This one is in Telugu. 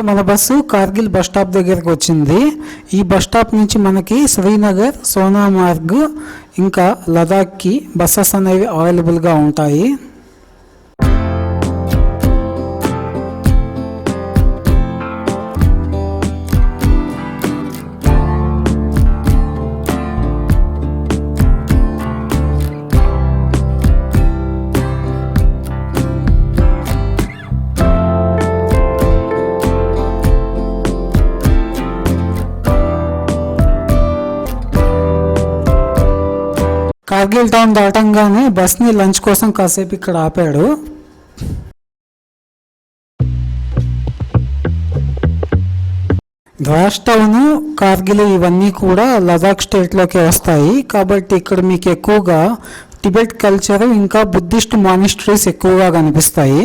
మన బస్సు కార్గిల్ బస్ స్టాప్ దగ్గరకు వచ్చింది. ఈ బస్ స్టాప్ నుంచి మనకి శ్రీనగర్, సోనామార్గ్ ఇంకా లదాఖ్కి బస్సెస్ అనేవి అవైలబుల్గా ఉంటాయి. కార్గిల్ టౌన్ దాటంగానే బస్ని లంచ్ కోసం కాసేపు ఇక్కడ ఆపాడు. ద్రాస్ టౌన్, కార్గిల్ ఇవన్నీ కూడా లదాఖ్ స్టేట్లోకి వస్తాయి. కాబట్టి ఇక్కడ మీకు ఎక్కువగా టిబెట్ కల్చర్ ఇంకా బుద్ధిస్ట్ మానిస్ట్రీస్ ఎక్కువగా కనిపిస్తాయి.